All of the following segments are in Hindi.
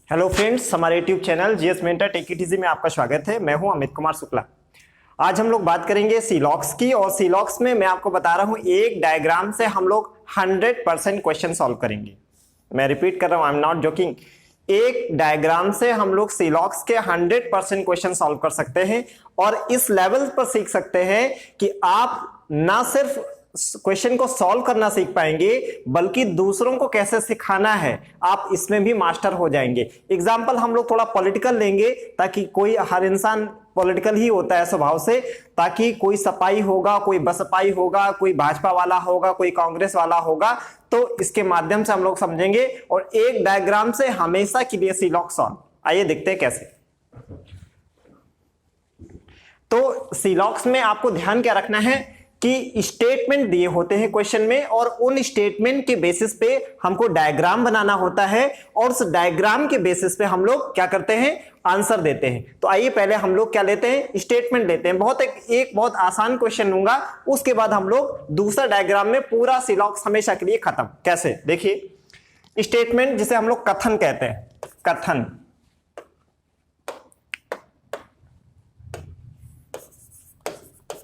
हेलो फ्रेंड्स, हमारे YouTube channel GS mentor take it easy में आपका स्वागत है। मैं हूं अमित कुमार शुक्ला। आज हम लोग बात करेंगे सीलॉक्स की, और सीलॉक्स में मैं आपको बता रहा हूं एक डायग्राम से हम लोग 100% क्वेश्चन सॉल्व करेंगे। मैं रिपीट कर रहा हूं, आई एम नॉट जोकिंग। एक डायग्राम से हम लोग सीलॉक्स के 100% क्वेश्चन सॉल्व कर सकते हैं और इस लेवल पर सीख सकते हैं कि आप ना सिर्फ क्वेश्चन को सॉल्व करना सीख पाएंगे बल्कि दूसरों को कैसे सिखाना है आप इसमें भी मास्टर हो जाएंगे। एग्जाम्पल हम लोग थोड़ा पॉलिटिकल लेंगे, ताकि कोई, हर इंसान पॉलिटिकल ही होता है स्वभाव से, ताकि कोई सपाई होगा, कोई बसपाई होगा, कोई भाजपा वाला होगा, कोई कांग्रेस वाला होगा, तो इसके माध्यम से हम लोग समझेंगे और एक डायग्राम से हमेशा के लिए सीलॉक्स सॉल्व। आइए देखते हैं कैसे। तो सीलॉक्स में आपको ध्यान क्या रखना है कि स्टेटमेंट दिए होते हैं क्वेश्चन में, और उन स्टेटमेंट के बेसिस पे हमको डायग्राम बनाना होता है, और उस डायग्राम के बेसिस पे हम लोग क्या करते हैं, आंसर देते हैं। तो आइए पहले हम लोग क्या लेते हैं, स्टेटमेंट लेते हैं। एक बहुत आसान क्वेश्चन लूंगा, उसके बाद हम लोग दूसरा डायग्राम में पूरा सीलॉक्स हमेशा के लिए खत्म। कैसे, देखिए स्टेटमेंट जिसे हम लोग कथन कहते हैं, कथन।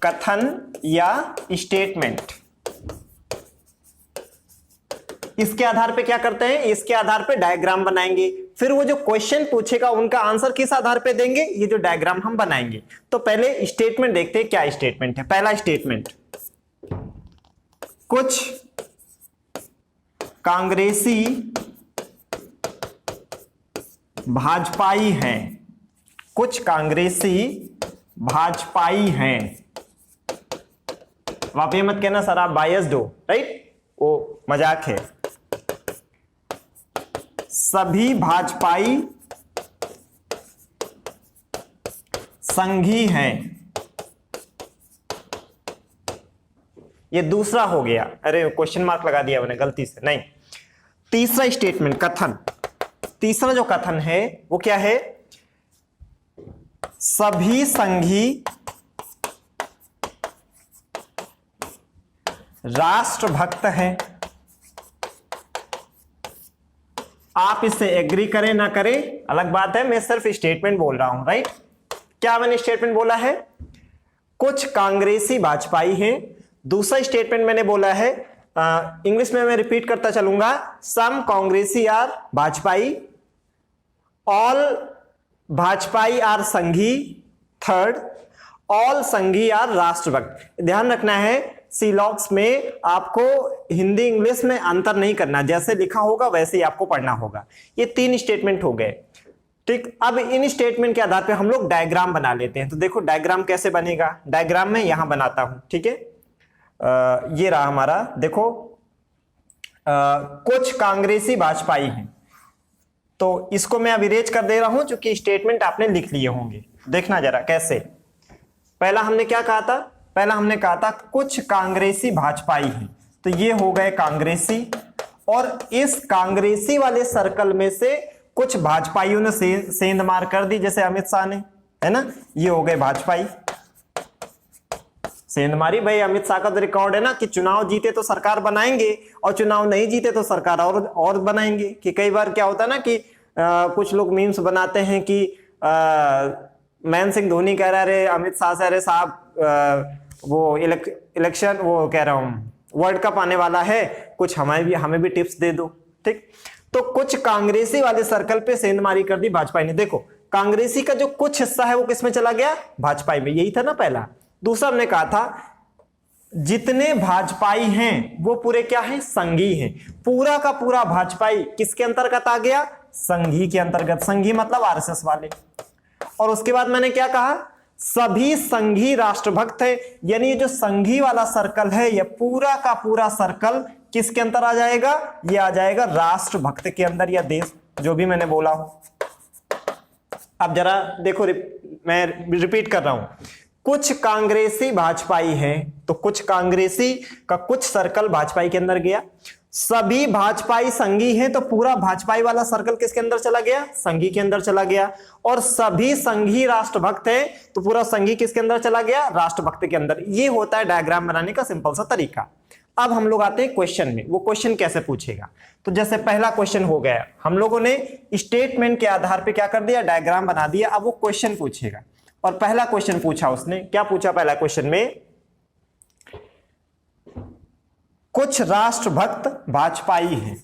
कथन या स्टेटमेंट, इसके आधार पे क्या करते हैं, इसके आधार पे डायग्राम बनाएंगे। फिर वो जो क्वेश्चन पूछेगा उनका आंसर किस आधार पे देंगे, ये जो डायग्राम हम बनाएंगे। तो पहले स्टेटमेंट देखते हैं, क्या स्टेटमेंट है। पहला स्टेटमेंट, कुछ कांग्रेसी भाजपाई हैं, कुछ कांग्रेसी भाजपाई हैं। आप ये मत कहना सर आप बायस्ड हो, राइट, वो मजाक है। सभी भाजपाई संघी हैं। ये दूसरा हो गया, अरे क्वेश्चन मार्क लगा दिया मैंने गलती से, नहीं। तीसरा स्टेटमेंट, कथन। तीसरा जो कथन है वो क्या है, सभी संघी राष्ट्रभक्त हैं। आप इससे एग्री करें ना करें अलग बात है, मैं सिर्फ स्टेटमेंट बोल रहा हूं, राइट। क्या मैंने स्टेटमेंट बोला है, कुछ कांग्रेसी भाजपाई हैं। दूसरा स्टेटमेंट मैंने बोला है, इंग्लिश में मैं रिपीट करता चलूंगा, some Congressi are Bhajpai, all Bhajpai are Sanghi. Third, all Sanghi are राष्ट्रभक्त। ध्यान रखना है सीलॉक्स में आपको हिंदी इंग्लिश में अंतर नहीं करना, जैसे लिखा होगा वैसे ही आपको पढ़ना होगा। ये 3 स्टेटमेंट हो गए, ठीक। अब इन स्टेटमेंट के आधार पे हम लोग डायग्राम बना लेते हैं। तो देखो डायग्राम कैसे बनेगा, डायग्राम में यहां बनाता हूं, ठीक है। ये रहा हमारा, देखो कुछ कांग्रेसी भाजपाई हैं, तो इसको मैं अब इरेज कर दे रहा हूं क्योंकि स्टेटमेंट आपने लिख लिए होंगे। देखना जरा कैसे। पहला हमने क्या कहा था, पहला हमने कहा था कुछ कांग्रेसी भाजपाई हैं, तो ये हो गए कांग्रेसी, और इस कांग्रेसी वाले सर्कल में से कुछ भाजपाइयों ने सेंध मार कर दी, जैसे अमित शाह ने, है ना, ये हो गए भाजपाई, सेंध मारी। भाई अमित शाह का तो रिकॉर्ड है ना कि चुनाव जीते तो सरकार बनाएंगे और चुनाव नहीं जीते तो सरकार और बनाएंगे। कि कई बार क्या होता है ना कि कुछ लोग मीम्स बनाते हैं कि महेंद्र सिंह धोनी कह रहा है अमित शाह से, अरे साहब वो इलेक्शन, वो कह रहा हूं वर्ल्ड कप आने वाला है, कुछ हमें भी टिप्स दे दो, ठीक। तो कुछ कांग्रेसी वाले सर्कल पे सेंधमारी कर दी भाजपा ने। देखो कांग्रेसी का जो कुछ हिस्सा है वो किसमें चला गया, भाजपा में, यही था ना पहला। दूसरा हमने कहा था जितने भाजपाई हैं वो पूरे क्या है, संघी हैं। पूरा का पूरा भाजपाई किसके अंतर्गत आ गया, संघी के अंतर्गत। संघी मतलब आरएसएस वाले। और उसके बाद मैंने क्या कहा, सभी संघी राष्ट्रभक्त है, यानी ये जो संघी वाला सर्कल है ये पूरा का पूरा सर्कल किसके अंदर आ जाएगा, ये आ जाएगा राष्ट्रभक्त के अंदर, या देश, जो भी मैंने बोला हो। अब जरा देखो, मैं रिपीट कर रहा हूं, कुछ कांग्रेसी भाजपाई हैं, तो कुछ कांग्रेसी का कुछ सर्कल भाजपाई के अंदर गया। सभी भाजपाई संघी हैं, तो पूरा भाजपाई वाला सर्कल किसके अंदर चला गया, संघी के अंदर चला गया। और सभी संघी राष्ट्रभक्त हैं, तो पूरा संघी किसके अंदर चला गया, राष्ट्रभक्त के अंदर। ये होता है डायग्राम बनाने का सिंपल सा तरीका। अब हम लोग आते हैं क्वेश्चन में, वो क्वेश्चन कैसे पूछेगा। तो जैसे पहला क्वेश्चन हो गया, हम लोगों ने स्टेटमेंट के आधार पे क्या कर दिया, डायग्राम बना दिया। अब वो क्वेश्चन पूछेगा, और पहला क्वेश्चन पूछा उसने, क्या पूछा पहला क्वेश्चन में, कुछ राष्ट्रभक्त भाजपाई हैं,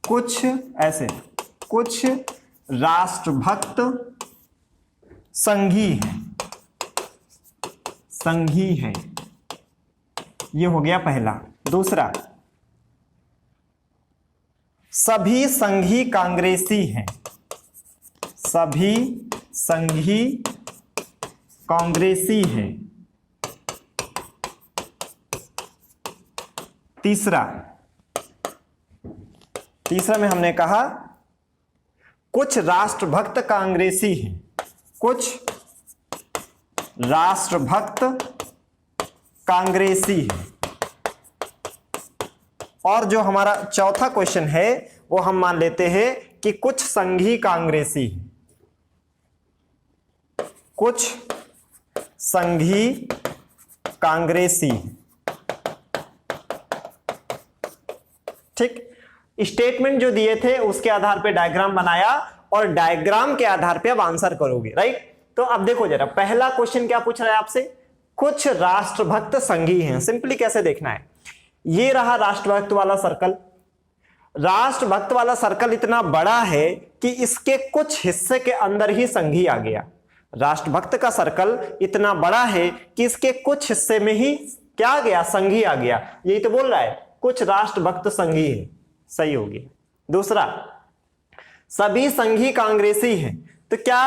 कुछ ऐसे, कुछ राष्ट्रभक्त संघी हैं, संघी हैं, ये हो गया पहला। दूसरा, सभी संघी कांग्रेसी हैं, सभी संघी कांग्रेसी हैं। तीसरा में हमने कहा कुछ राष्ट्रभक्त कांग्रेसी हैं, कुछ राष्ट्रभक्त कांग्रेसी है। और जो हमारा चौथा क्वेश्चन है वो हम मान लेते हैं कि कुछ संघी कांग्रेसी है, कुछ संघी कांग्रेसी। ठीक, स्टेटमेंट जो दिए थे उसके आधार पे डायग्राम बनाया, और डायग्राम के आधार पे अब आंसर करोगे, राइट। तो अब देखो जरा, पहला क्वेश्चन क्या पूछ रहा है आपसे, कुछ राष्ट्रभक्त संघी हैं। सिंपली कैसे देखना है, ये रहा राष्ट्रभक्त वाला सर्कल। राष्ट्रभक्त वाला सर्कल इतना बड़ा है कि इसके कुछ हिस्से के अंदर ही संघी आ गया। राष्ट्रभक्त का सर्कल इतना बड़ा है कि इसके कुछ हिस्से में ही क्या आ गया, संघी आ गया। यही तो बोल रहा है, कुछ राष्ट्रभक्त संघी है, सही हो गया। दूसरा, सभी संघी कांग्रेसी हैं। तो क्या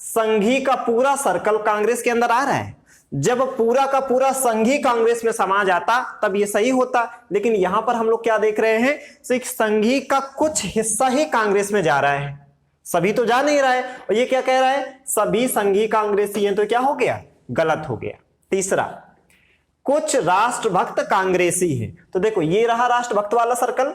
संघी का पूरा सर्कल कांग्रेस के अंदर आ रहा है? जब पूरा का पूरा संघी कांग्रेस में समा जाता तब ये सही होता, लेकिन यहां पर हम लोग क्या देख रहे हैं, सिर्फ संघी का कुछ हिस्सा ही कांग्रेस में जा रहा है, सभी तो जा नहीं रहा है। और ये क्या कह रहा है, सभी संघी कांग्रेसी हैं, तो क्या हो गया, गलत हो गया। तीसरा, कुछ राष्ट्रभक्त कांग्रेसी है। तो देखो ये रहा राष्ट्रभक्त वाला सर्कल,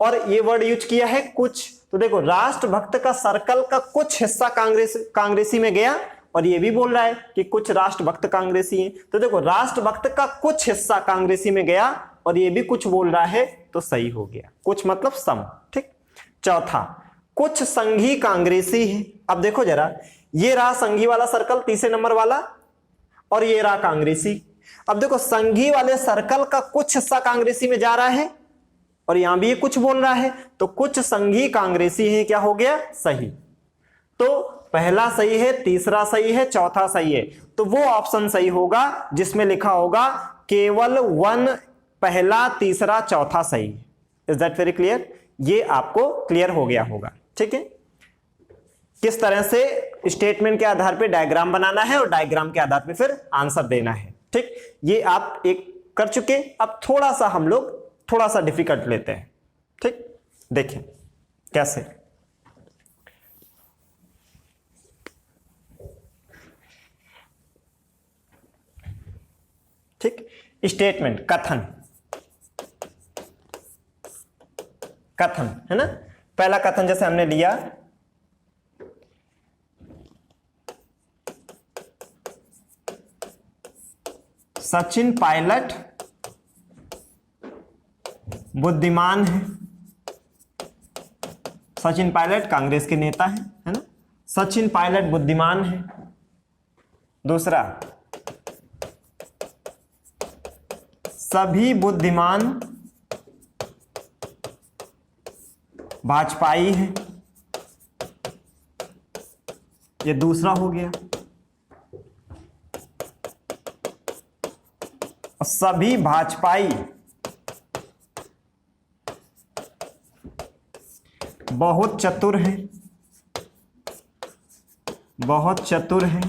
और ये वर्ड यूज किया है कुछ। तो देखो राष्ट्रभक्त का सर्कल का कुछ हिस्सा कांग्रेसी में गया, और ये भी बोल रहा है कि कुछ राष्ट्रभक्त कांग्रेसी हैं। तो देखो राष्ट्रभक्त का कुछ हिस्सा कांग्रेसी में गया, और ये भी कुछ बोल रहा है, तो सही हो गया। कुछ मतलब सम, ठीक। चौथा, कुछ संघी कांग्रेसी है। अब देखो जरा, ये रहा संघी वाला सर्कल तीसरे नंबर वाला, और ये रहा कांग्रेसी। अब देखो संघी वाले सर्कल का कुछ हिस्सा कांग्रेसी में जा रहा है, और यहां भी ये कुछ बोल रहा है, तो कुछ संघी कांग्रेसी है, क्या हो गया, सही। तो पहला सही है, तीसरा सही है, चौथा सही है। तो वो ऑप्शन सही होगा जिसमें लिखा होगा केवल वन, पहला, तीसरा, चौथा सही। Is that very clear? ये आपको क्लियर हो गया होगा, ठीक है। किस तरह से स्टेटमेंट के आधार पे डायग्राम बनाना है, और डायग्राम के आधार पे फिर आंसर देना है, ठीक। ये आप एक कर चुके। अब थोड़ा सा हम लोग थोड़ा सा डिफिकल्ट लेते हैं, ठीक। देखें कैसे, ठीक। स्टेटमेंट, कथन, कथन है ना। पहला कथन जैसे हमने लिया, सचिन पायलट बुद्धिमान है। सचिन पायलट कांग्रेस के नेता है ना। सचिन पायलट बुद्धिमान है। दूसरा, सभी बुद्धिमान भाजपाई हैं, ये दूसरा हो गया। और सभी भाजपाई बहुत चतुर हैं, बहुत चतुर हैं,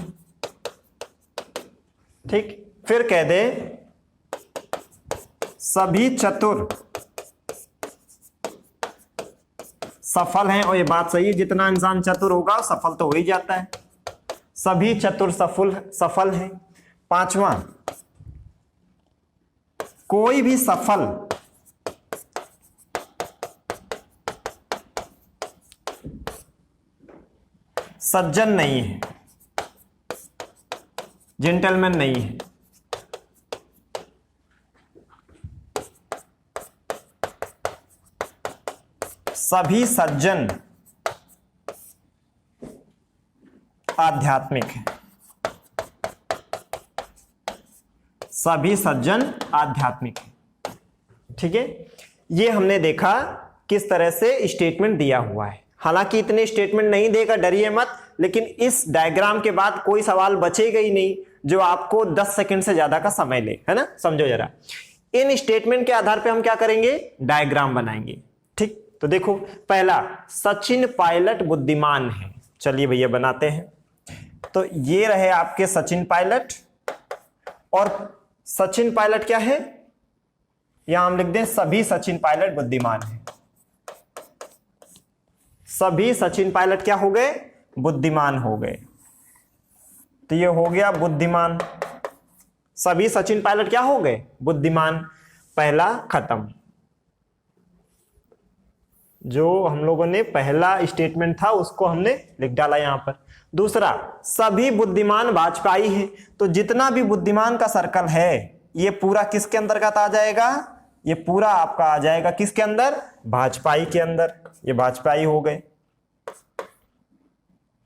ठीक। फिर कह दे सभी चतुर सफल हैं, और ये बात सही है, जितना इंसान चतुर होगा सफल तो हो ही जाता है। सभी चतुर सफल हैं। पांचवा, कोई भी सफल सज्जन नहीं है, जेंटलमैन नहीं है। सभी सज्जन आध्यात्मिक हैं। सभी सज्जन आध्यात्मिक हैं। ठीक है, ये हमने देखा किस तरह से स्टेटमेंट दिया हुआ है। हालांकि इतने स्टेटमेंट नहीं देगा, डरिए मत, लेकिन इस डायग्राम के बाद कोई सवाल बचेगा ही नहीं जो आपको 10 सेकंड से ज्यादा का समय ले, है ना। समझो जरा, इन स्टेटमेंट के आधार पे हम क्या करेंगे, डायग्राम बनाएंगे। ठीक, तो देखो, पहला, सचिन पायलट बुद्धिमान है। चलिए भैया बनाते हैं। तो ये रहे आपके सचिन पायलट, और सचिन पायलट क्या है, यहां हम लिख दें सभी सचिन पायलट बुद्धिमान है। सभी सचिन पायलट क्या हो गए, बुद्धिमान हो गए। तो ये हो गया बुद्धिमान। सभी सचिन पायलट क्या हो गए, बुद्धिमान। पहला खत्म। जो हम लोगों ने पहला स्टेटमेंट था उसको हमने लिख डाला यहां पर। दूसरा, सभी बुद्धिमान वाजपेयी हैं। तो जितना भी बुद्धिमान का सर्कल है ये पूरा किसके अंतर्गत आ जाएगा, ये पूरा आपका आ जाएगा किसके अंदर, वाजपेयी के अंदर। ये वाजपेयी हो गए,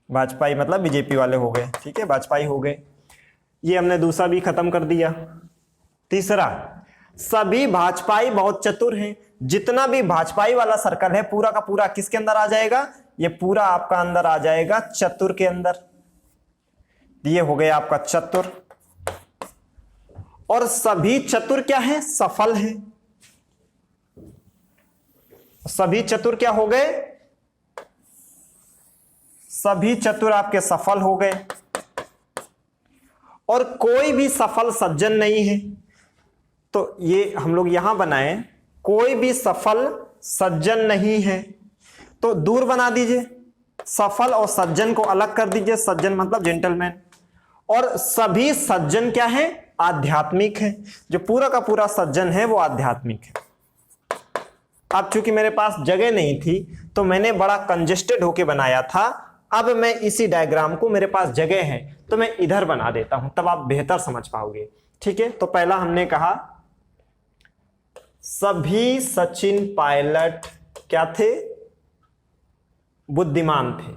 वाजपेयी मतलब बीजेपी वाले हो गए। ठीक है, वाजपेयी हो गए। ये हमने दूसरा भी खत्म कर दिया। तीसरा, सभी भाजपाई बहुत चतुर हैं। जितना भी भाजपाई वाला सर्कल है पूरा का पूरा किसके अंदर आ जाएगा, ये पूरा आपका अंदर आ जाएगा चतुर के अंदर। ये हो गया आपका चतुर। और सभी चतुर क्या है, सफल है। सभी चतुर क्या हो गए, सभी चतुर आपके सफल हो गए। और कोई भी सफल सज्जन नहीं है। तो ये हम लोग यहां बनाए, कोई भी सफल सज्जन नहीं है। तो दूर बना दीजिए, सफल और सज्जन को अलग कर दीजिए। सज्जन मतलब जेंटलमैन। और सभी सज्जन क्या है, आध्यात्मिक है। जो पूरा का पूरा सज्जन है वो आध्यात्मिक है। अब चूंकि मेरे पास जगह नहीं थी तो मैंने बड़ा कंजेस्टेड होके बनाया था। अब मैं इसी डायग्राम को, मेरे पास जगह है तो मैं इधर बना देता हूं, तब आप बेहतर समझ पाओगे। ठीक है, तो पहला हमने कहा सभी सचिन पायलट क्या थे, बुद्धिमान थे।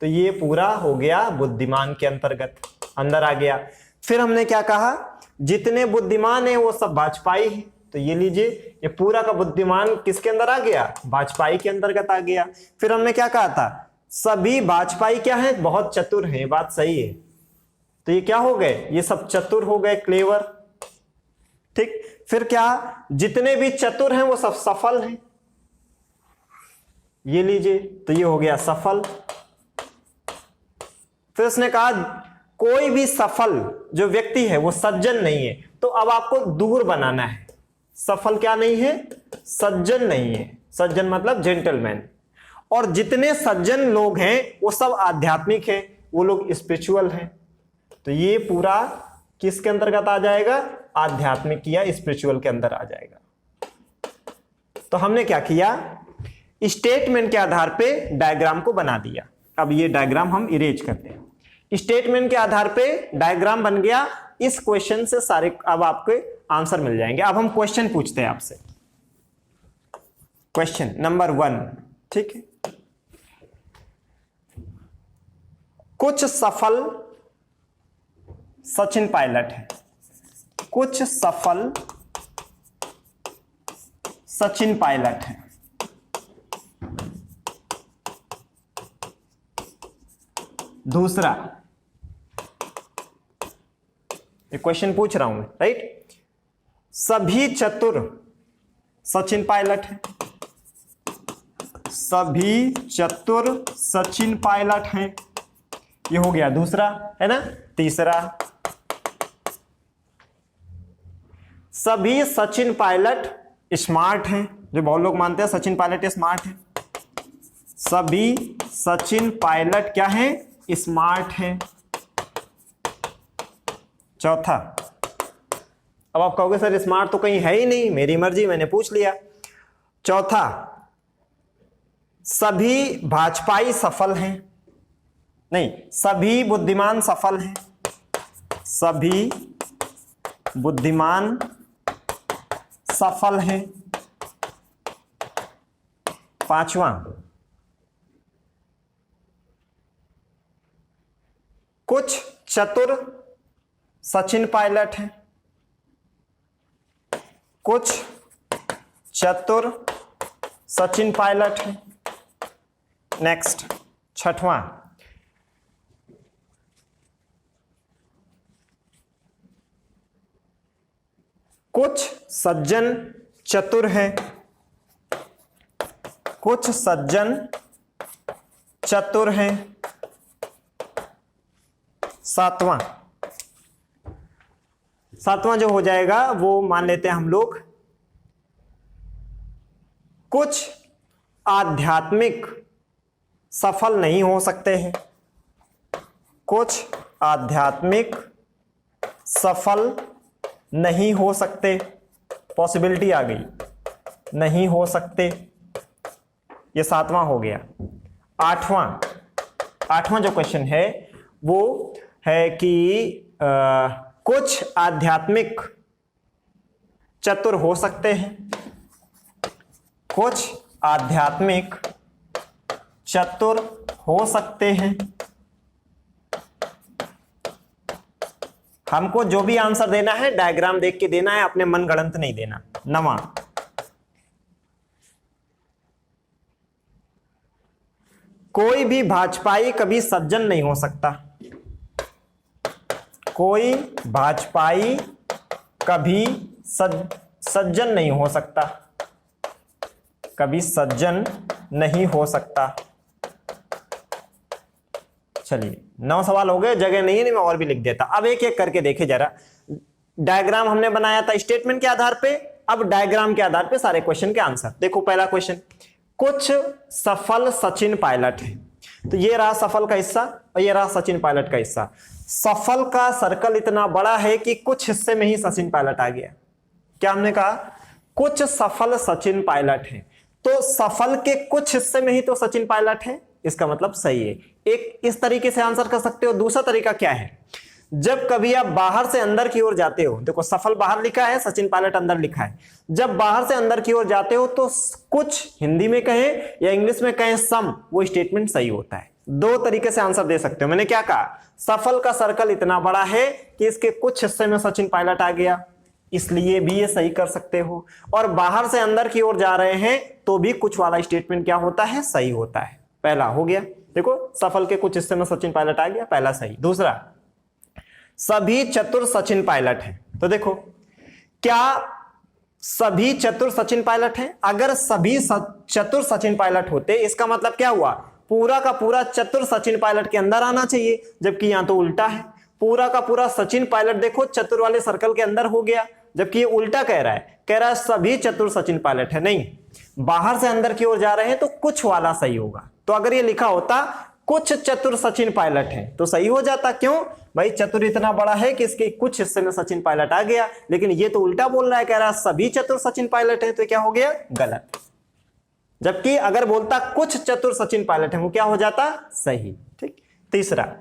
तो ये पूरा हो गया बुद्धिमान के अंतर्गत, अंदर आ गया। फिर हमने क्या कहा, जितने बुद्धिमान है वो सब वाजपेयी है। तो ये लीजिए, ये पूरा का बुद्धिमान किसके अंदर आ गया, वाजपेयी के अंतर्गत आ गया। फिर हमने क्या कहा था, सभी वाजपेयी क्या है, बहुत चतुर है। बात सही है। तो ये क्या हो गए, ये सब चतुर हो गए, क्लेवर। ठीक, फिर क्या, जितने भी चतुर हैं वो सब सफल हैं। ये लीजिए, तो ये हो गया सफल। फिर उसने कहा कोई भी सफल जो व्यक्ति है वो सज्जन नहीं है। तो अब आपको दूर बनाना है। सफल क्या नहीं है, सज्जन नहीं है। सज्जन मतलब जेंटलमैन। और जितने सज्जन लोग हैं वो सब आध्यात्मिक हैं, वो लोग स्पिरिचुअल हैं। तो ये पूरा किसके अंतर्गत आ जाएगा, आध्यात्मिक या स्पिरिचुअल के अंदर आ जाएगा। तो हमने क्या किया, स्टेटमेंट के आधार पे डायग्राम को बना दिया। अब ये डायग्राम हम इरेज करते हैं। स्टेटमेंट के आधार पे डायग्राम बन गया। इस क्वेश्चन से सारे अब आपके आंसर मिल जाएंगे। अब हम क्वेश्चन पूछते हैं आपसे। क्वेश्चन नंबर 1, ठीक है। कुछ सफल सचिन पायलट है, कुछ सफल सचिन पायलट है। दूसरा, ये क्वेश्चन पूछ रहा हूं मैं, राइट। सभी चतुर सचिन पायलट है, सभी चतुर सचिन पायलट हैं। ये हो गया दूसरा, है ना। तीसरा, सभी सचिन पायलट स्मार्ट हैं। जो बहुत लोग मानते हैं सचिन पायलट स्मार्ट है। सभी सचिन पायलट क्या है, स्मार्ट है। चौथा, अब आप कहोगे सर स्मार्ट तो कहीं है ही नहीं, मेरी मर्जी, मैंने पूछ लिया। चौथा, सभी भाजपाई सफल हैं, नहीं, सभी बुद्धिमान सफल हैं। सभी बुद्धिमान सफल हैं। 5वां, कुछ चतुर सचिन पायलट हैं, कुछ चतुर सचिन पायलट हैं। नेक्स्ट 6वां, कुछ सज्जन चतुर हैं, कुछ सज्जन चतुर हैं। 7वां जो हो जाएगा वो मान लेते हैं हम लोग, कुछ आध्यात्मिक सफल नहीं हो सकते हैं, कुछ आध्यात्मिक सफल नहीं हो सकते, पॉसिबिलिटी आ गई, नहीं हो सकते, ये 7वां हो गया। 8वां जो क्वेश्चन है वो है कि कुछ आध्यात्मिक चतुर हो सकते हैं, कुछ आध्यात्मिक चतुर हो सकते हैं। हमको जो भी आंसर देना है डायग्राम देख के देना है, अपने मन गढ़ंत नहीं देना। 9वां, कोई भी भाजपाई कभी सज्जन नहीं हो सकता, कोई भाजपाई कभी सज्जन नहीं हो सकता, कभी सज्जन नहीं हो सकता। चलिए 9 सवाल हो गए, जगह नहीं है, नहीं मैं और भी लिख देता। अब एक एक करके देखे जरा, डायग्राम हमने बनाया था स्टेटमेंट के आधार पे, अब डायग्राम के आधार पे सारे क्वेश्चन के आंसर। देखो पहला क्वेश्चन, कुछ सफल सचिन पायलट है, तो ये रहा सफल का हिस्सा और ये रहा सचिन पायलट का हिस्सा। सफल का सर्कल इतना बड़ा है कि कुछ हिस्से में ही सचिन पायलट आ गया। क्या हमने कहा, कुछ सफल सचिन पायलट है, तो सफल के कुछ हिस्से में ही तो सचिन पायलट है, इसका मतलब सही है। एक इस तरीके से आंसर कर सकते हो। दूसरा तरीका क्या है, जब कभी आप बाहर से अंदर की ओर जाते हो, देखो सफल बाहर लिखा है, सचिन पायलट अंदर लिखा है, जब बाहर से अंदर की ओर जाते हो तो कुछ हिंदी में कहें या इंग्लिश में कहें सम, वो स्टेटमेंट सही होता है। 2 तरीके से आंसर दे सकते हो। मैंने क्या कहा, सफल का सर्कल इतना बड़ा है कि इसके कुछ हिस्से में सचिन पायलट आ गया, इसलिए भी ये सही कर सकते हो। और बाहर से अंदर की ओर जा रहे हैं तो भी कुछ वाला स्टेटमेंट क्या होता है, सही होता है। पहला हो गया, देखो सफल के कुछ हिस्से में सचिन पायलट आ गया, पहला सही। दूसरा, सभी चतुर सचिन पायलट हैं, तो देखो क्या सभी चतुर सचिन पायलट हैं? अगर सभी चतुर सचिन पायलट होते इसका मतलब क्या हुआ, पूरा का पूरा चतुर सचिन पायलट के अंदर आना चाहिए, जबकि यहां तो उल्टा है। पूरा का पूरा सचिन पायलट देखो चतुर वाले सर्कल के अंदर हो गया, जबकि ये उल्टा कह रहा है सभी चतुर सचिन पायलट है। नहीं, बाहर से अंदर की ओर जा रहे हैं तो कुछ वाला सही होगा। तो अगर ये लिखा होता कुछ चतुर सचिन पायलट हैं तो सही हो जाता। क्यों भाई, चतुर इतना बड़ा है कि इसके कुछ हिस्से में सचिन पायलट आ गया, लेकिन ये तो उल्टा बोल रहा है, कह रहा है सभी चतुर सचिन पायलट हैं, तो क्या हो गया, गलत। जबकि अगर बोलता कुछ चतुर सचिन पायलट हैं, वो क्या हो जाता, सही। ठीक। तीसरा,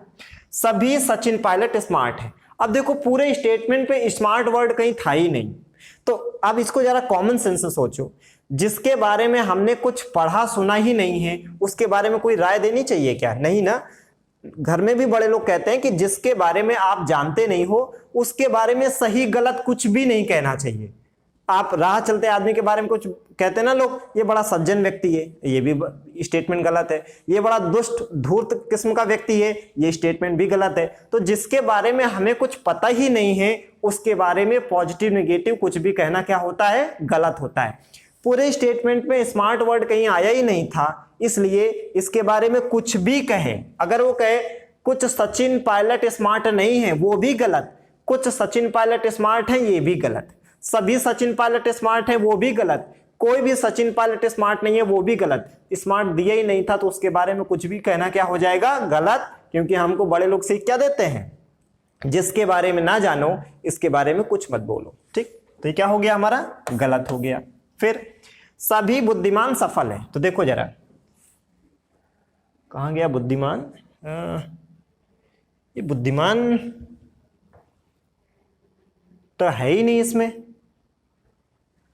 सभी सचिन पायलट स्मार्ट हैं। अब देखो पूरे स्टेटमेंट पे स्मार्ट वर्ड कहीं था ही नहीं, तो अब इसको जरा कॉमन सेंस से सोचो, जिसके बारे में हमने कुछ पढ़ा सुना ही नहीं है उसके बारे में कोई राय देनी चाहिए क्या? नहीं ना। घर में भी बड़े लोग कहते हैं कि जिसके बारे में आप जानते नहीं हो उसके बारे में सही गलत कुछ भी नहीं कहना चाहिए। आप राह चलते आदमी के बारे में कुछ कहते हैं ना लोग, ये बड़ा सज्जन व्यक्ति है, ये भी स्टेटमेंट गलत है। ये बड़ा दुष्ट धूर्त किस्म का व्यक्ति है, ये स्टेटमेंट भी गलत है। तो जिसके बारे में हमें कुछ पता ही नहीं है उसके बारे में पॉजिटिव नेगेटिव कुछ भी कहना क्या होता है, गलत होता है। पूरे स्टेटमेंट में स्मार्ट वर्ड कहीं आया ही नहीं था, इसलिए इसके बारे में कुछ भी कहे, अगर वो कहे कुछ सचिन पायलट स्मार्ट नहीं है, वो भी गलत। कुछ सचिन पायलट स्मार्ट है, ये भी गलत। सभी सचिन पायलट स्मार्ट है, वो भी गलत। कोई भी सचिन पायलट स्मार्ट नहीं है, वो भी गलत। स्मार्ट दिया ही नहीं था तो उसके बारे में कुछ भी कहना क्या हो जाएगा, गलत। क्योंकि हमको बड़े लोग सीख क्या देते हैं, जिसके बारे में ना जानो इसके बारे में कुछ मत बोलो। ठीक, तो ये क्या हो गया, हमारा गलत हो गया। फिर सभी बुद्धिमान सफल है, तो देखो जरा कहां गया बुद्धिमान, ये बुद्धिमान तो है ही नहीं इसमें,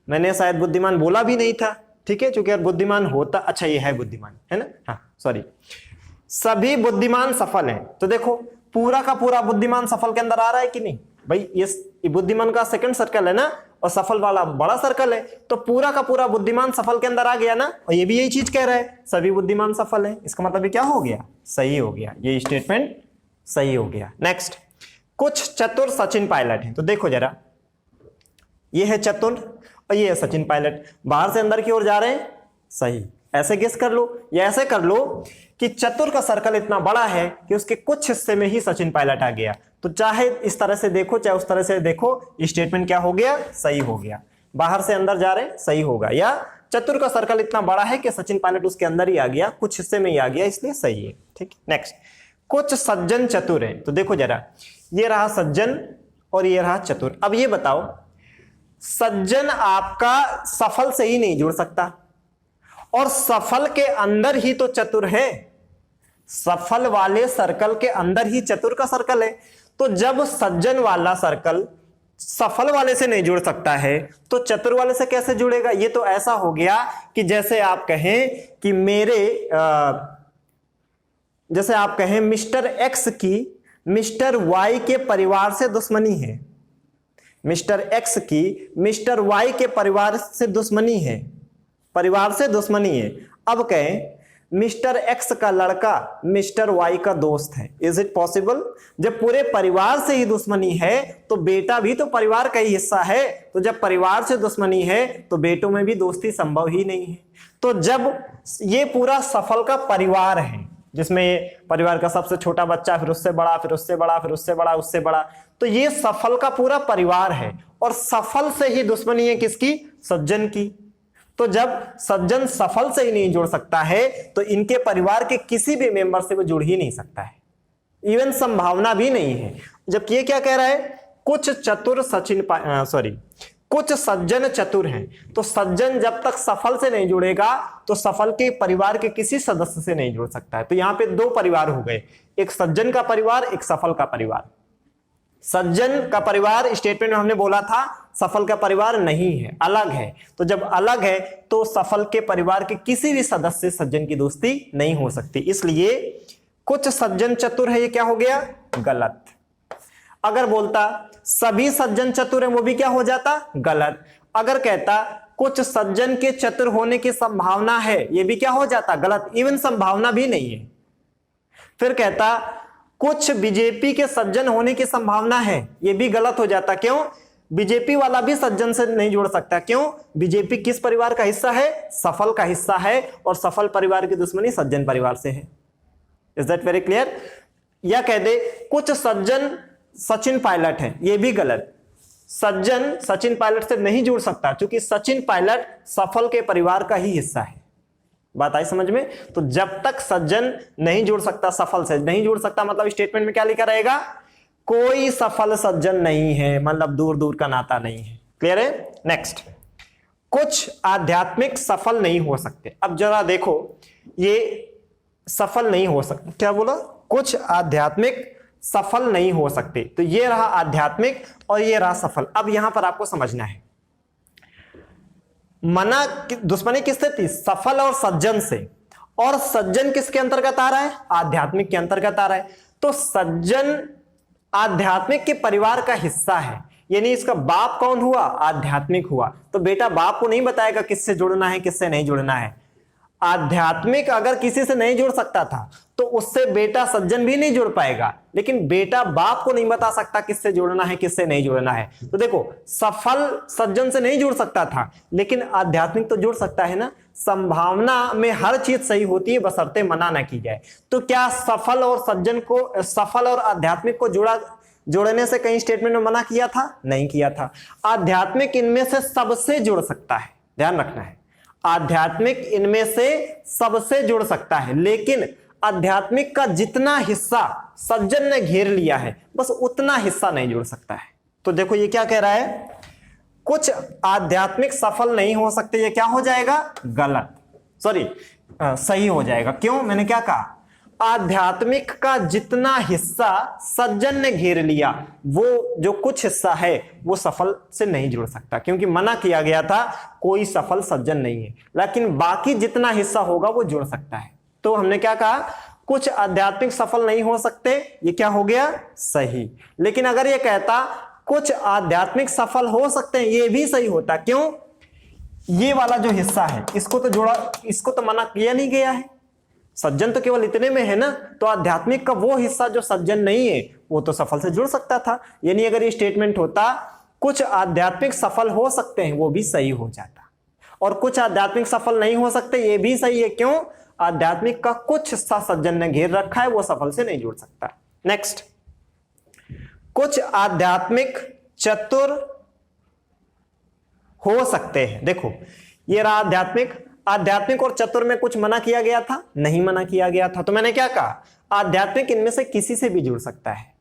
मैंने शायद बुद्धिमान बोला भी नहीं था। ठीक है, क्योंकि बुद्धिमान होता, अच्छा ये है बुद्धिमान, है ना, हाँ सॉरी, सभी बुद्धिमान सफल हैं। तो देखो पूरा का पूरा बुद्धिमान सफल के अंदर आ रहा है कि नहीं भाई, ये बुद्धिमान का सेकंड सर्कल है ना, और सफल वाला बड़ा सर्कल है, तो पूरा का पूरा बुद्धिमान सफल के अंदर आ गया ना, और ये भी यही चीज कह रहा है, सभी बुद्धिमान सफल है, इसका मतलब ये क्या हो गया, सही हो गया, ये स्टेटमेंट सही हो गया। नेक्स्ट, कुछ चतुर सचिन पायलट हैं। तो देखो जरा, ये है चतुर और ये है सचिन पायलट, बाहर से अंदर की ओर जा रहे हैं, सही। ऐसे गेस कर लो या ऐसे कर लो कि चतुर का सर्कल इतना बड़ा है कि उसके कुछ हिस्से में ही सचिन पायलट आ गया, तो चाहे इस तरह से देखो चाहे उस तरह से देखो, स्टेटमेंट क्या हो गया, सही हो गया। बाहर से अंदर जा रहे हैं, सही होगा, या चतुर का सर्कल इतना बड़ा है कि सचिन पायलट उसके अंदर ही आ गया, कुछ हिस्से में ही आ गया, इसलिए सही है। ठीक, नेक्स्ट, कुछ सज्जन चतुर हैं। तो देखो जरा, ये रहा सज्जन और ये रहा चतुर। अब ये बताओ, सज्जन आपका सफल से ही नहीं जुड़ सकता, और सफल के अंदर ही तो चतुर है, सफल वाले सर्कल के अंदर ही चतुर का सर्कल है, तो जब सज्जन वाला सर्कल सफल वाले से नहीं जुड़ सकता है तो चतुर वाले से कैसे जुड़ेगा। ये तो ऐसा हो गया कि जैसे आप कहें कि जैसे आप कहें मिस्टर एक्स की मिस्टर वाई के परिवार से दुश्मनी है, मिस्टर एक्स की मिस्टर वाई के परिवार से दुश्मनी है, परिवार से दुश्मनी है। अब कहें मिस्टर एक्स का लड़का मिस्टर वाई का दोस्त है, इज इट पॉसिबल। जब पूरे परिवार से ही दुश्मनी है तो बेटा भी तो परिवार का ही हिस्सा है, तो जब परिवार से दुश्मनी है तो बेटों में भी दोस्ती संभव ही नहीं है। तो जब ये पूरा सफल का परिवार है, जिसमें परिवार का सबसे छोटा बच्चा, फिर उससे बड़ा, फिर उससे बड़ा, फिर उससे बड़ा, उससे बड़ा, तो ये सफल का पूरा परिवार है, और सफल से ही दुश्मनी है किसकी, सज्जन की। तो जब सज्जन सफल से ही नहीं जुड़ सकता है तो इनके परिवार के किसी भी मेंबर से वो जुड़ ही नहीं सकता है, इवन संभावना भी नहीं है। जबकि ये क्या कह रहा है, कुछ चतुर कुछ सज्जन चतुर हैं। तो सज्जन जब तक सफल से नहीं जुड़ेगा तो सफल के परिवार के किसी सदस्य से नहीं जुड़ सकता है। तो यहां पे दो परिवार हो गए, एक सज्जन का परिवार, एक सफल का परिवार। सज्जन का परिवार स्टेटमेंट में हमने बोला था, सफल का परिवार नहीं है, अलग है। तो जब अलग है तो सफल के परिवार के किसी भी सदस्य से सज्जन की दोस्ती नहीं हो सकती, इसलिए कुछ सज्जन चतुर है, ये क्या हो गया, गलत। अगर बोलता सभी सज्जन चतुर हैं, वो भी क्या हो जाता, गलत। अगर कहता कुछ सज्जन के चतुर होने की संभावना है, ये भी क्या हो जाता, गलत, इवन संभावना भी नहीं है। फिर कहता कुछ बीजेपी के सज्जन होने की संभावना है, ये भी गलत हो जाता। क्यों, बीजेपी वाला भी सज्जन से नहीं जुड़ सकता। क्यों, बीजेपी किस परिवार का हिस्सा है, सफल का हिस्सा है, और सफल परिवार की दुश्मनी सज्जन परिवार से है। Is that very clear. या कह दे कुछ सज्जन सचिन पायलट हैं, ये भी गलत। सज्जन सचिन पायलट से नहीं जुड़ सकता क्योंकि सचिन पायलट सफल के परिवार का ही हिस्सा है। बात आई समझ में। तो जब तक सज्जन नहीं जुड़ सकता, सफल से नहीं जुड़ सकता, मतलब स्टेटमेंट में क्या लिखा रहेगा, कोई सफल सज्जन नहीं है, मतलब दूर दूर का नाता नहीं है। क्लियर है। नेक्स्ट, कुछ आध्यात्मिक सफल नहीं हो सकते। अब जरा देखो, ये सफल नहीं हो सकते, क्या बोला, कुछ आध्यात्मिक सफल नहीं हो सकते। तो ये रहा आध्यात्मिक और ये रहा सफल। अब यहां पर आपको समझना है, मना दुश्मनी किससे थी, सफल और सज्जन से, और सज्जन किसके अंतर्गत आ रहा है, आध्यात्मिक के अंतर्गत आ रहा है। तो सज्जन आध्यात्मिक के परिवार का हिस्सा है, यानी इसका बाप कौन हुआ, आध्यात्मिक हुआ। तो बेटा बाप को नहीं बताएगा किससे जुड़ना है किससे नहीं जुड़ना है। आध्यात्मिक अगर किसी से नहीं जुड़ सकता था तो उससे बेटा सज्जन भी नहीं जुड़ पाएगा, लेकिन बेटा बाप को नहीं बता सकता किससे जुड़ना है किससे नहीं जुड़ना है। तो देखो, सफल सज्जन से नहीं जुड़ सकता था, लेकिन आध्यात्मिक तो जुड़ सकता है ना। संभावना में हर चीज सही होती है बशर्ते मना ना की जाए। तो क्या सफल और सज्जन को, सफल और आध्यात्मिक को जोड़ने से कहीं स्टेटमेंट में मना किया था, नहीं किया था। आध्यात्मिक इनमें से सबसे जुड़ सकता है, ध्यान रखना है, आध्यात्मिक इनमें से सबसे जुड़ सकता है, लेकिन आध्यात्मिक का जितना हिस्सा सज्जन ने घेर लिया है बस उतना हिस्सा नहीं जुड़ सकता है। तो देखो ये क्या कह रहा है, कुछ आध्यात्मिक सफल नहीं हो सकते, ये क्या हो जाएगा, गलत, सॉरी सही हो जाएगा। क्यों, मैंने क्या कहा, आध्यात्मिक का जितना हिस्सा सज्जन ने घेर लिया, वो जो कुछ हिस्सा है वो सफल से नहीं जुड़ सकता, क्योंकि मना किया गया था कोई सफल सज्जन नहीं है, लेकिन बाकी जितना हिस्सा होगा वो जुड़ सकता है। तो हमने क्या कहा, कुछ आध्यात्मिक सफल नहीं हो सकते, ये क्या हो गया, सही। लेकिन अगर ये कहता कुछ आध्यात्मिक सफल हो सकते हैं, ये भी सही होता। क्यों, ये वाला जो हिस्सा है इसको तो जोड़ा, इसको तो मना किया नहीं गया है, सज्जन तो केवल इतने में है ना, तो आध्यात्मिक का वो हिस्सा जो सज्जन नहीं है वो तो सफल से जुड़ सकता था। यानी अगर ये स्टेटमेंट होता कुछ आध्यात्मिक सफल हो सकते हैं, वो भी सही हो जाता, और कुछ आध्यात्मिक सफल नहीं हो सकते, ये भी सही है। क्यों, आध्यात्मिक का कुछ हिस्सा सज्जन ने घेर रखा है, वो सफल से नहीं जुड़ सकता। नेक्स्ट, कुछ आध्यात्मिक चतुर हो सकते हैं। देखो ये रहा आध्यात्मिक, आध्यात्मिक और चतुर में कुछ मना किया गया था, नहीं मना किया गया था। तो मैंने क्या कहा, आध्यात्मिक इनमें से किसी से भी जुड़ सकता है,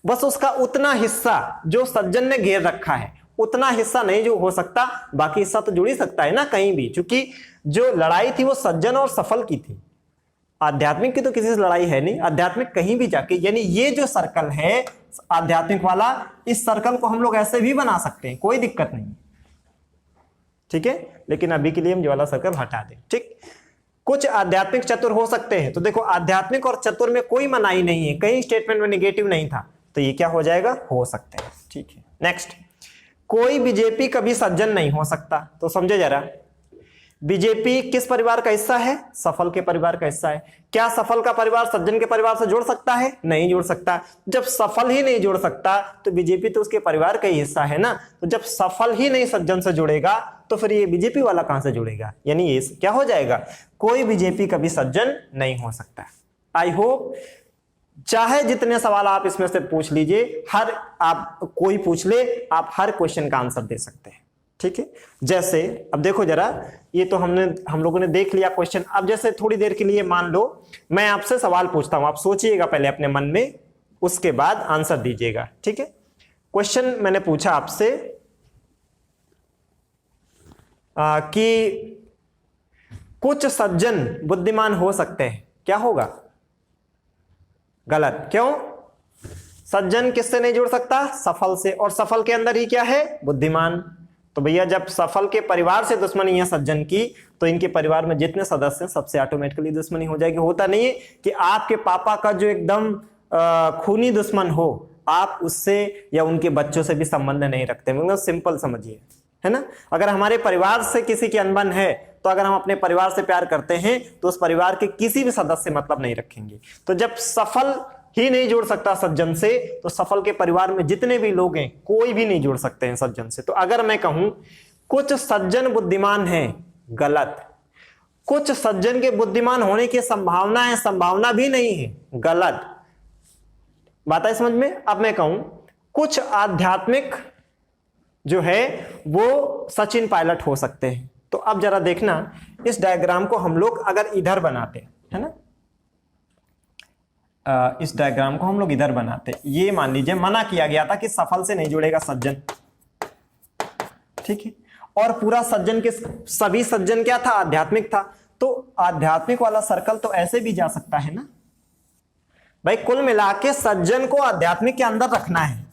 बस उसका उतना हिस्सा जो सज्जन ने घेर रखा है उतना हिस्सा नहीं जो हो सकता, बाकी हिस्सा तो जुड़ ही सकता है ना कहीं भी, क्योंकि जो लड़ाई थी वो सज्जन और सफल की थी, आध्यात्मिक की तो किसी से लड़ाई है नहीं। आध्यात्मिक कहीं भी जाके, यानी ये जो सर्कल है आध्यात्मिक वाला, इस सर्कल को हम लोग ऐसे भी बना सकते हैं, कोई दिक्कत नहीं, ठीक है। लेकिन अभी के लिए हम ये वाला सर्कल हटा दें, ठीक। कुछ आध्यात्मिक चतुर हो सकते हैं, तो देखो आध्यात्मिक और चतुर में कोई मनाही नहीं है, कहीं स्टेटमेंट में नेगेटिव नहीं था, तो ये क्या हो जाएगा, हो सकते हैं, ठीक है। नेक्स्ट, कोई बीजेपी कभी सज्जन नहीं हो सकता। तो समझे जरा, बीजेपी किस परिवार का हिस्सा है, सफल के परिवार का हिस्सा है। क्या सफल का परिवार सज्जन के परिवार से जुड़ सकता है, नहीं जुड़ सकता। जब सफल ही नहीं जुड़ सकता तो बीजेपी तो उसके परिवार का ही हिस्सा है ना, तो जब सफल ही नहीं सज्जन से जुड़ेगा तो फिर ये बीजेपी वाला कहां से जुड़ेगा, यानी ये क्या हो जाएगा, कोई बीजेपी कभी सज्जन नहीं हो सकता। आई होप चाहे जितने सवाल आप इसमें से पूछ लीजिए, हर आप कोई पूछ ले, आप हर क्वेश्चन का आंसर दे सकते हैं, ठीक है। जैसे अब देखो जरा, ये तो हम लोगों ने देख लिया क्वेश्चन। अब जैसे थोड़ी देर के लिए मान लो मैं आपसे सवाल पूछता हूं, आप सोचिएगा पहले अपने मन में, उसके बाद आंसर दीजिएगा, ठीक है। क्वेश्चन मैंने पूछा आपसे कि कुछ सज्जन बुद्धिमान हो सकते हैं, क्या होगा, गलत। क्यों, सज्जन किससे नहीं जुड़ सकता, सफल से, और सफल के अंदर ही क्या है, बुद्धिमान। तो भैया जब सफल के परिवार से दुश्मनी है सज्जन की, तो इनके परिवार में जितने सदस्य हैं सबसे ऑटोमेटिकली दुश्मनी हो जाएगी। होता नहीं है कि आपके पापा का जो एकदम खूनी दुश्मन हो, आप उससे या उनके बच्चों से भी संबंध नहीं रखते, मतलब सिंपल समझिए, है ना। अगर हमारे परिवार से किसी की अनबन है, तो अगर हम अपने परिवार से प्यार करते हैं तो उस परिवार के किसी भी सदस्य से मतलब नहीं रखेंगे। तो जब सफल ही नहीं जुड़ सकता सज्जन से, तो सफल के परिवार में जितने भी लोग हैं कोई भी नहीं जुड़ सकते हैं सज्जन से। तो अगर मैं कहूं कुछ सज्जन बुद्धिमान हैं, गलत। कुछ सज्जन के बुद्धिमान होने की संभावना है, संभावना भी नहीं है, गलत। बात है समझ में। अब मैं कहूं कुछ आध्यात्मिक जो है वो सचिन पायलट हो सकते हैं। तो अब जरा देखना, इस डायग्राम को हम लोग अगर इधर बनाते है ना, इस डायग्राम को हम लोग इधर बनाते, ये मान लीजिए मना किया गया था कि सफल से नहीं जुड़ेगा सज्जन, ठीक है। और पूरा सज्जन के सभी सज्जन क्या था, आध्यात्मिक था। तो आध्यात्मिक वाला सर्कल तो ऐसे भी जा सकता है ना भाई। कुल मिला के सज्जन को आध्यात्मिक के अंदर रखना है,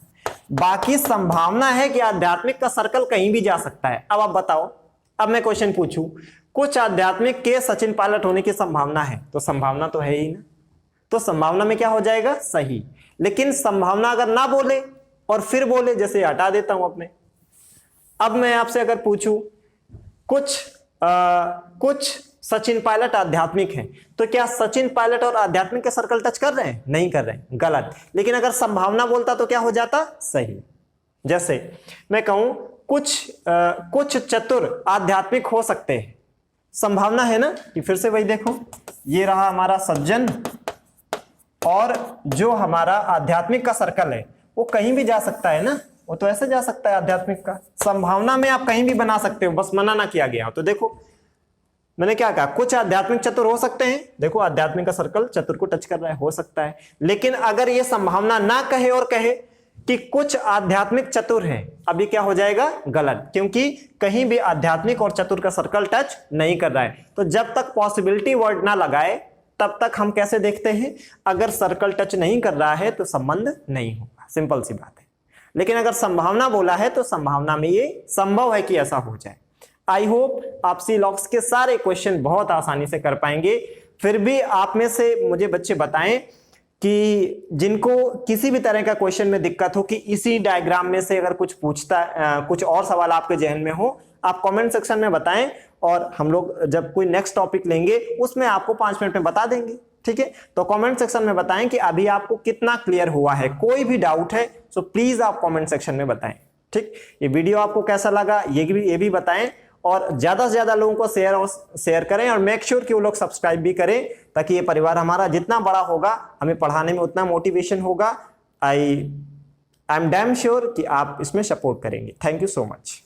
बाकी संभावना है कि आध्यात्मिक का सर्कल कहीं भी जा सकता है। अब आप बताओ, अब मैं क्वेश्चन पूछूं कुछ आध्यात्मिक के सचिन पायलट होने की संभावना है, तो संभावना तो है ही ना, तो संभावना में क्या हो जाएगा, सही। लेकिन संभावना अगर ना बोले और फिर बोले, जैसे हटा देता हूं अपने। अब मैं आपसे अगर पूछूं कुछ सचिन पायलट आध्यात्मिक हैं, तो क्या सचिन पायलट और आध्यात्मिक के सर्कल टच कर रहे हैं, नहीं कर रहे हैं, गलत। लेकिन अगर संभावना बोलता तो क्या हो जाता, सही। जैसे मैं कहूं कुछ चतुर आध्यात्मिक हो सकते हैं, संभावना है ना कि फिर से वही देखो, ये रहा हमारा सज्जन, और जो हमारा आध्यात्मिक का सर्कल है वो कहीं भी जा सकता है ना, वो तो ऐसे जा सकता है आध्यात्मिक का। संभावना में आप कहीं भी बना सकते हो, बस मना ना किया गया हो। तो देखो मैंने क्या कहा, कुछ आध्यात्मिक चतुर हो सकते हैं, देखो आध्यात्मिक का सर्कल चतुर को टच कर रहा है, हो सकता है। लेकिन अगर ये संभावना ना कहे और कहे कि कुछ आध्यात्मिक चतुर हैं, अभी क्या हो जाएगा, गलत, क्योंकि कहीं भी आध्यात्मिक और चतुर का सर्कल टच नहीं कर रहा है। तो जब तक पॉसिबिलिटी वर्ड ना लगाए तब तक हम कैसे देखते हैं, अगर सर्कल टच नहीं कर रहा है तो संबंध नहीं होगा, सिंपल सी बात है। लेकिन अगर संभावना बोला है तो संभावना में ये संभव है कि ऐसा हो जाए। आई होप आप सी लॉग्स के सारे क्वेश्चन बहुत आसानी से कर पाएंगे। फिर भी आप में से मुझे बच्चे बताएं कि जिनको किसी भी तरह का क्वेश्चन में दिक्कत हो, कि इसी डायग्राम में से अगर कुछ कुछ और सवाल आपके जहन में हो, आप कमेंट सेक्शन में बताएं और हम लोग जब कोई नेक्स्ट टॉपिक लेंगे उसमें आपको 5 मिनट में बता देंगे। ठीक है, तो कमेंट सेक्शन में बताएं कि अभी आपको कितना क्लियर हुआ है। कोई भी डाउट है तो प्लीज आप कमेंट सेक्शन में बताएं। ठीक, ये वीडियो आपको कैसा लगा ये भी बताएं, और ज्यादा से ज्यादा लोगों को शेयर करें, और मेक श्योर कि वो लोग सब्सक्राइब भी करें, ताकि ये परिवार हमारा जितना बड़ा होगा हमें पढ़ाने में उतना मोटिवेशन होगा। आई एम डैम श्योर कि आप इसमें सपोर्ट करेंगे। Thank you so much.